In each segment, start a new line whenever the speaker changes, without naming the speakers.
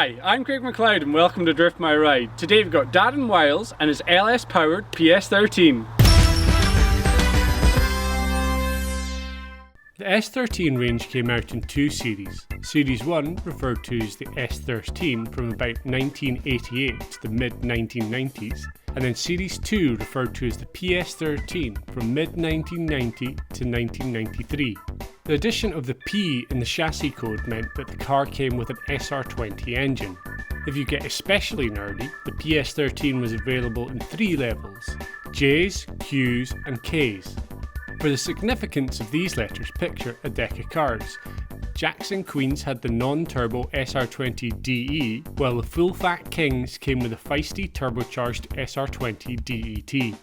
Hi, I'm Craig Macleod and welcome to Drift My Ride. Today we've got Darren Wiles and his LS powered PS13. The S13 range came out in two series. Series 1, referred to as the S13 from about 1988 to the mid-1990s, and then Series 2, referred to as the PS13 from mid-1990 to 1993. The addition of the P in the chassis code meant that the car came with an SR20 engine. If you get especially nerdy, the PS13 was available in 3 levels: J's, Q's and K's. For the significance of these letters, picture a deck of cards. Jacks and Queens had the non-turbo SR20 DE, while the full-fat Kings came with a feisty turbocharged SR20 DET.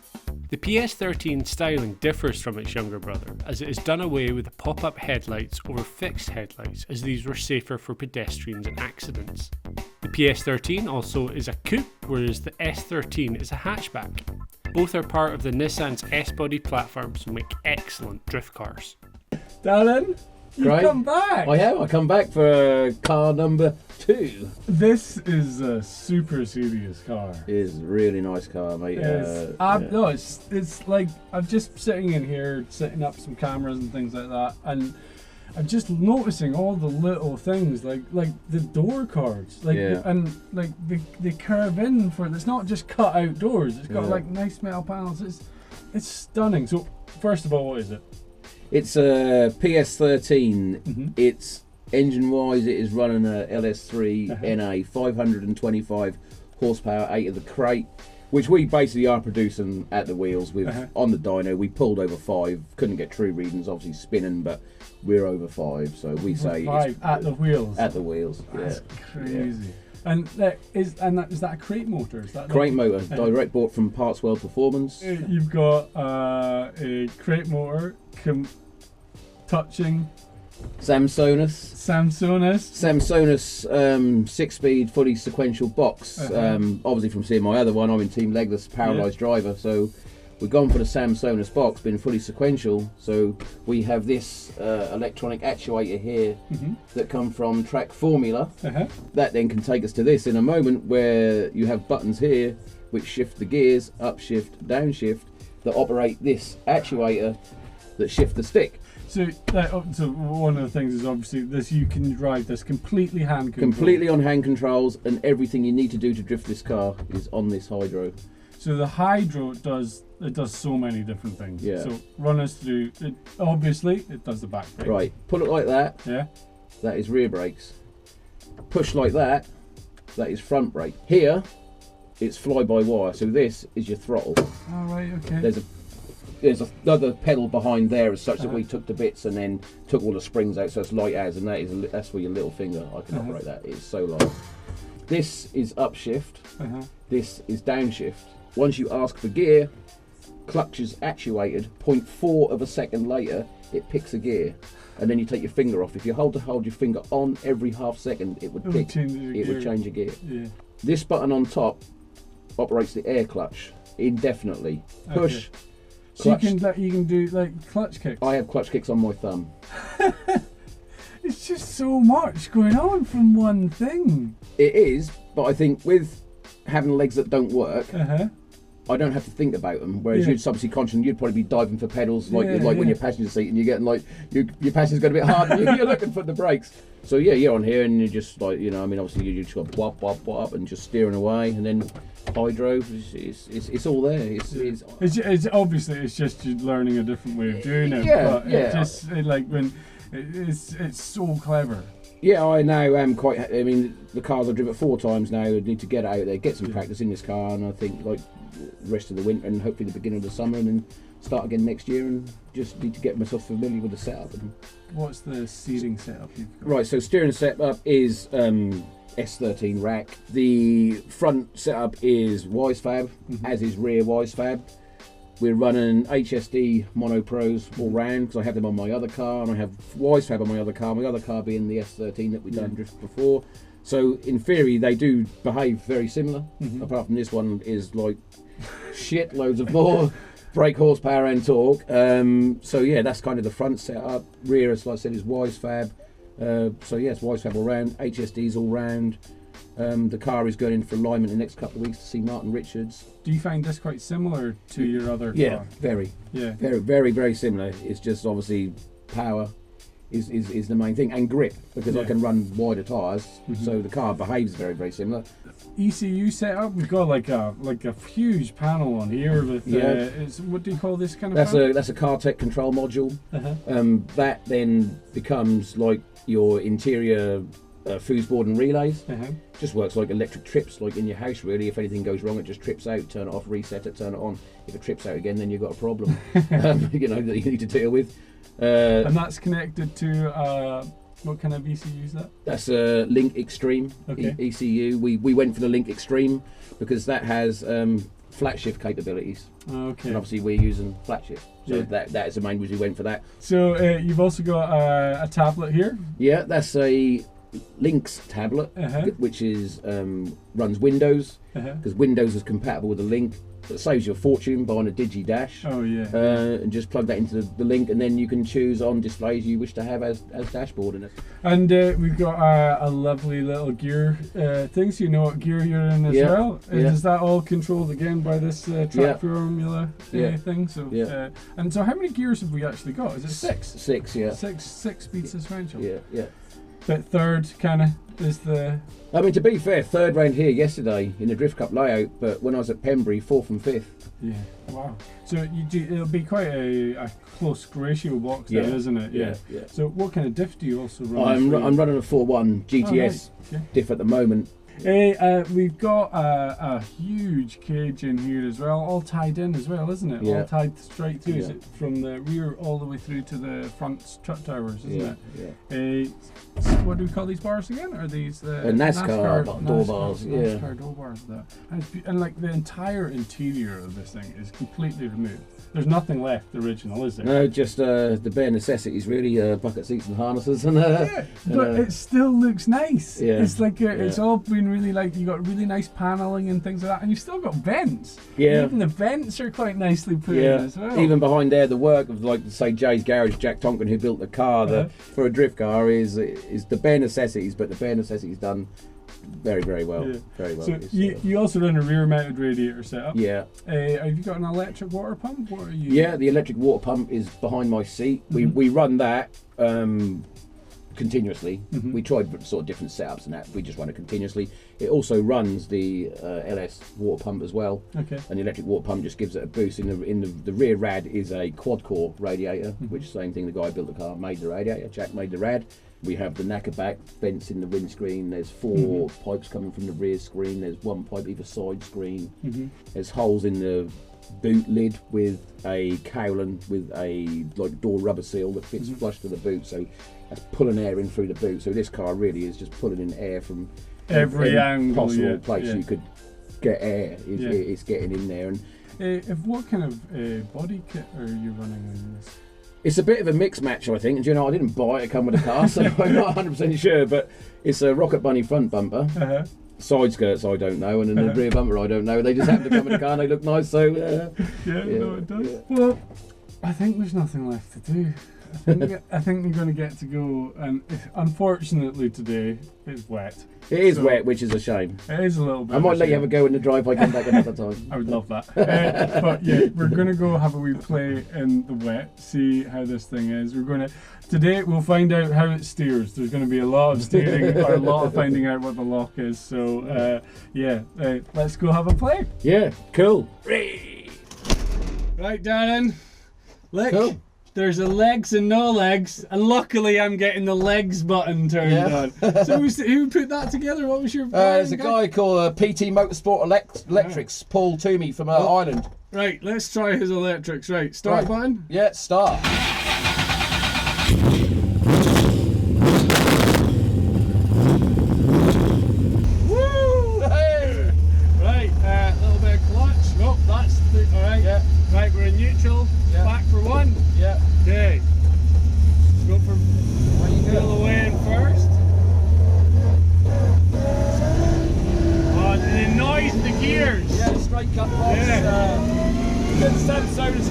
The PS13 styling differs from its younger brother, as it has done away with the pop-up headlights over fixed headlights, as these were safer for pedestrians and accidents. The PS13 also is a coupe, whereas the S13 is a hatchback. Both are part of the Nissan's S-body platforms and make excellent drift cars.
Darren, you've come back!
I have. I come back for car number 2.
This is a super serious car.
It is a really nice car, mate.
No, it's like I'm just sitting in here, setting up some cameras and things like that, and I'm just noticing all the little things, like the door cards, and like they curve in for. It's not just cut out doors. It's got like nice metal panels. It's stunning. So first of all, what is it?
It's a PS13.
Mm-hmm.
It's engine-wise, it is running a LS3 NA 525 horsepower 8 of the crate, which we basically are producing at the wheels with on the dyno. We pulled over 5, couldn't get true readings, obviously spinning, but we're over 5, so we say
5
it's
at the wheels.
At the wheels,
That's crazy. Yeah. And is that a crate motor? Is that
crate motor? Direct bought from Parts World Performance.
You've got a crate motor touching
Samonsas 6-speed fully sequential box. Obviously from seeing my other one, I'm in Team Legless paralysed driver, so we've gone for the Samonsas box being fully sequential. So we have this electronic actuator here that come from Track Formula. That then can take us to this in a moment, where you have buttons here which shift the gears, upshift, downshift, that operate this actuator that shift the stick.
So one of the things is obviously this, you can drive this completely hand controlled.
Completely on hand controls, and everything you need to do to drift this car is on this hydro.
So the hydro does so many different things.
Yeah.
So run us through it. Obviously it does the back brake.
Right. Pull it like that.
Yeah. That
is rear brakes. Push like that. That is front brake. Here, it's fly-by-wire. So this is your throttle.
All right. Okay.
There's another pedal behind there as such that we took to bits and then took all the springs out, so it's light as, and that's for your little finger. I can operate that. It's so light. This is upshift. This is downshift. Once you ask for gear, clutch is actuated. 0.4 of a second later, it picks a gear, and then you take your finger off. If you hold your finger on every half second, it would pick. It would change a gear. Yeah. This button on top operates the air clutch indefinitely. Push.
So you can do like clutch kicks.
I have clutch kicks on my thumb.
It's just so much going on from one thing.
It is, but I think with having legs that don't work, I don't have to think about them. Whereas you'd obviously conscious, you'd probably be diving for pedals when you're passenger seat and you're getting like your passenger's got a bit hard and you're looking for the brakes. So yeah, you're on here and you're just like, obviously you just got wop wop wop and just steering away, and then hydro, it's all there.
It's obviously it's just you learning a different way of doing it. It's so clever.
Yeah, I now am quite. I mean, the cars I've driven 4 times now. I need to get out there, get some practice in this car, and I think like the rest of the winter and hopefully the beginning of the summer, and then start again next year, and just need to get myself familiar with the setup.
What's the steering setup you've got?
Right, so steering setup is S13 rack. The front setup is Wisefab, as is rear Wisefab. We're running HSD Mono Pros all round because I have them on my other car, and I have Wisefab on my other car being the S13 that we've done drift before. So in theory they do behave very similar, apart from this one is like shit loads of more brake horsepower and torque. So yeah, that's kind of the front setup. Rear, as I said, is Wisefab. So yes, Wisefab all round, HSD's all round. The car is going in for alignment in the next couple of weeks to see Martin Richards.
Do you find this quite similar to your other
Yeah,
car?
very.
Yeah.
Very, very, very similar. It's just obviously power is the main thing, and grip, because I can run wider tyres, so the car behaves very, very similar.
ECU setup, we've got like a huge panel on here with what do you call this kind of panel?
That's a CarTech control module. That then becomes like your interior fooseboard and relays. Just works like electric trips, like in your house really. If anything goes wrong, it just trips out, turn it off, reset it, turn it on. If it trips out again, then you've got a problem that you need to deal with.
And that's connected to what kind of ECU is that?
That's a Link Extreme ECU. We went for the Link Extreme because that has flat shift capabilities.
Okay.
And obviously we're using flat shift, so that is the main reason we went for that.
So you've also got a tablet here.
Yeah, that's a Lynx tablet, which is runs Windows, because Windows is compatible with the Link. It saves you a fortune buying a Digi Dash.
Oh yeah.
And just plug that into the Link, and then you can choose on displays you wish to have as dashboard in it.
And we've got a lovely little gear thing, so you know what gear you're in as well. Is that all controlled again by this track formula thing? So and so how many gears have we actually got? Is it 6?
6, yeah.
6 speed suspension.
Yeah.
But third kind of is the...
I mean, to be fair, third round here yesterday in the Drift Cup layout, but when I was at Pembury, 4th and 5th.
Yeah, wow. So it'll be quite a close ratio box then, isn't it? Yeah. So what kind of diff do you also run?
I'm running a 4.1 GTS diff at the moment.
We've got a huge cage in here as well, all tied in as well, isn't it?
Yeah.
All tied straight through. Is it from the rear all the way through to the front truck towers, isn't it? What do we call these bars again? Are these the
NASCAR door bars?
NASCAR door bars. And like the entire interior of this thing is completely removed. There's nothing left original, is there?
No, just the bare necessities really, bucket seats and harnesses. And,
but it still looks nice.
Yeah.
It's like it's all been really like, you got really nice paneling and things like that, and you've still got vents.
Yeah.
Even the vents are quite nicely put in as well.
Even behind there, the work of, like, say, Jay's Garage, Jack Tonkin, who built the car for a drift car, is the bare necessities, but the bare necessities done very, very well. Very well.
So you also run a rear-mounted radiator setup.
Yeah.
Have you got an electric water pump? What are you?
Yeah, the electric water pump is behind my seat. We run that continuously. We tried sort of different setups and that. We just run it continuously. It also runs the LS water pump as well.
Okay.
And the electric water pump just gives it a boost. In the rear rad is a quad core radiator, which is the same thing. The guy who built the car made the radiator. Jack made the rad. We have the knacker back vents in the windscreen. There's 4 pipes coming from the rear screen. There's 1 pipe either side screen. There's holes in the boot lid with a cowling with a door rubber seal that fits flush to the boot. So that's pulling air in through the boot. So this car really is just pulling in air from
every angle,
possible place you could get air. It's getting in there. And
what kind of body kit are you running on this?
it's a bit of a mixed match, I think. And I didn't buy it to come with a car, so I'm not 100% sure. But it's a Rocket Bunny front bumper. Side skirts, I don't know, and then the rear bumper, I don't know. They just happen to come in the car and they look nice, so...
no, it does. Yeah. Well, I think there's nothing left to do. I think we're going to get to go, and unfortunately today it's wet.
It is wet, which is a shame.
It is a little bit.
I might let you have a go in the drive. I come back another time.
I would love that. But yeah, we're going to go have a wee play in the wet, see how this thing is. Today we'll find out how it steers. There's going to be a lot of steering or a lot of finding out what the lock is. So let's go have a play.
Yeah, cool.
Right, Darren. Look.
Cool.
There's a legs and no legs, and luckily I'm getting the legs button turned on. So who put that together? What was your
there's a guy called PT Motorsport Electrics, Paul Toomey from Ireland.
Right, let's try his electrics. Right, start button?
Yeah, start.
Woo! Hey! Right, a little bit of clutch. Nope, that's alright. Yeah. Right, we're in neutral. Yeah. Back for one.
Yeah.
Okay. Go for pull away in first. Oh, and the noise in the gears.
Yeah, straight cut box. Good sense out of his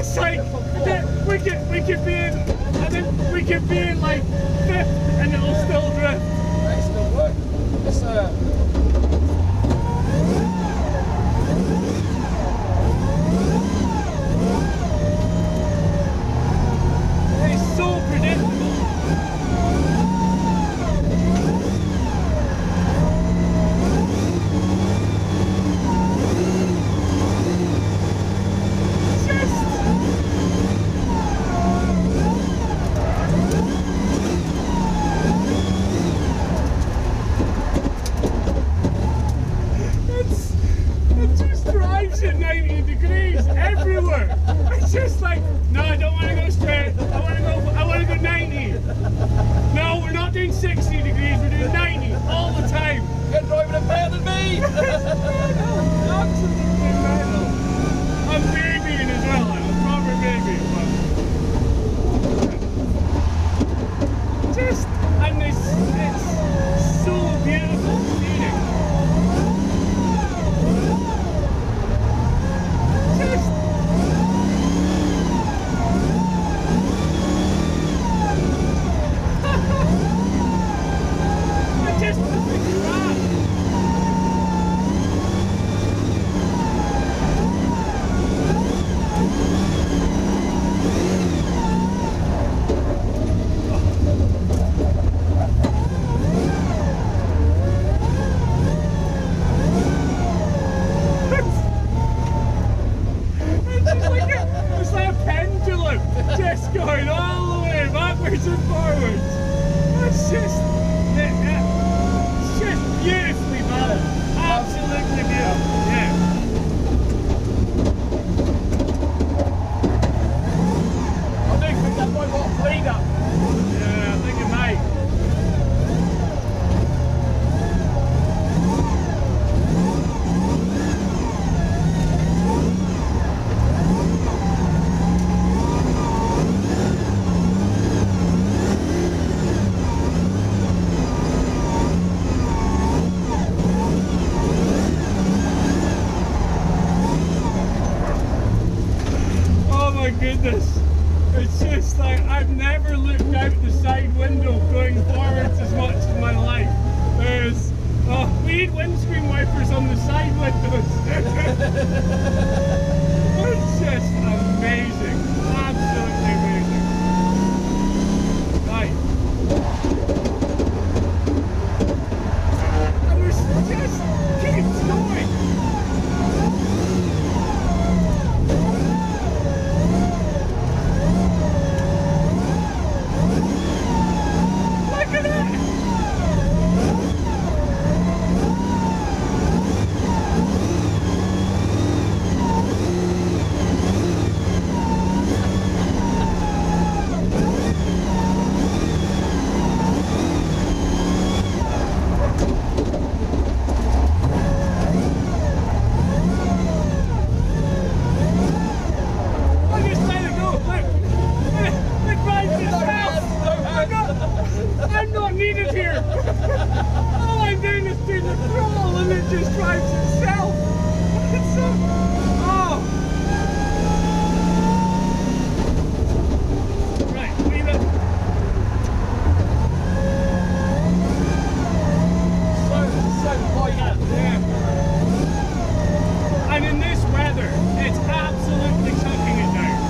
It's like we could be in, and then we could be in like fifth, and it'll still drift.
They still work. It's
It's so predictable. It just drives at 90 degrees everywhere. It's just like, no, I don't want to go straight. I want to go 90. No, we're not doing 60 degrees. We're doing 90 all the time.
you're driving it better than me.
Absolutely mental. I'm babying as well. I'm a proper baby. But just, and it's so beautiful feeling. Just. I just want to cry. It's like a pendulum, just going all the way backwards and forwards. It's just beautifully balanced. Absolutely beautiful. Yeah.
I think that might want to clean up.
Yeah, I think it might. Oh my goodness. It's just like I've never looked out the side window going forwards as much in my life. We need windscreen wipers on the side windows. It's just amazing. Absolutely amazing. Right. And it just keeps going. Look at that! Look, just let it go. Look. It drives itself. I'm not needed here. All I'm doing is doing the throttle and it just drives itself. It's so. Oh. Right, leave it.
So quiet.
Yeah. And in this weather, it's absolutely chucking it down.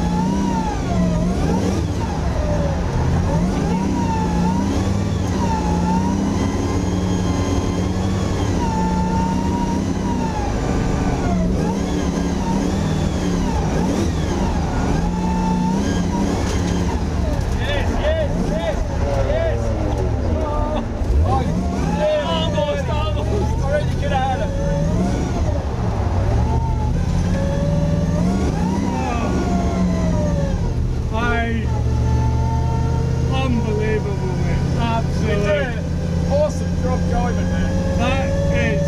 Yes.
Oh, yeah.
Almost.
Already could have had it.
Unbelievable, man. Absolutely.
Awesome job driving, man.
That is.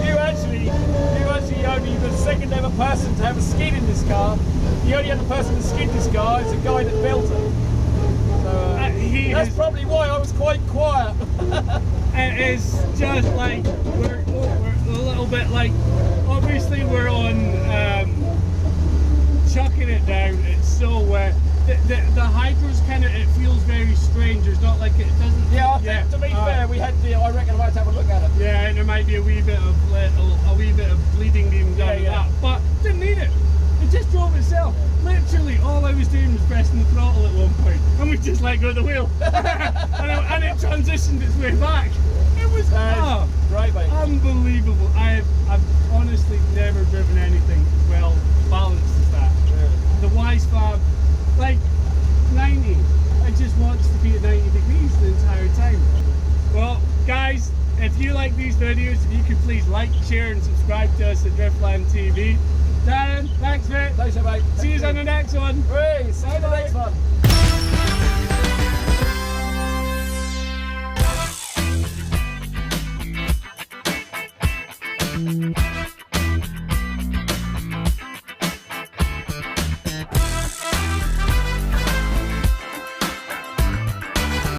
You actually only the second ever person to have a skid in this car. The only other person to skid this car is the guy that built it. So that's probably why I was quite quiet.
It is just like we're a little bit like. Obviously, we're on chucking it down. It's so wet. The hydros kind of, it feels very strange. It's not like it doesn't.
Yeah, I think to be fair, we had to. I reckon I might have a look at it.
Yeah, and there might be a wee bit of bleeding being done.
Yeah.
But didn't need it. It just drove itself. Literally, all I was doing was pressing the throttle at one point, and we just let go of the wheel, and it transitioned its way back. It was
great, mate.
Unbelievable. I've honestly never driven anything as well balanced as that.
Yeah.
The Wisefab, like 90. It just wants to be at 90 degrees the entire time. Well, guys, if you like these videos, if you could please like, share, and subscribe to us at Driftland TV. Darren, thanks mate.
Thanks, mate.
See you on the next one.
Hey, see you in the next one.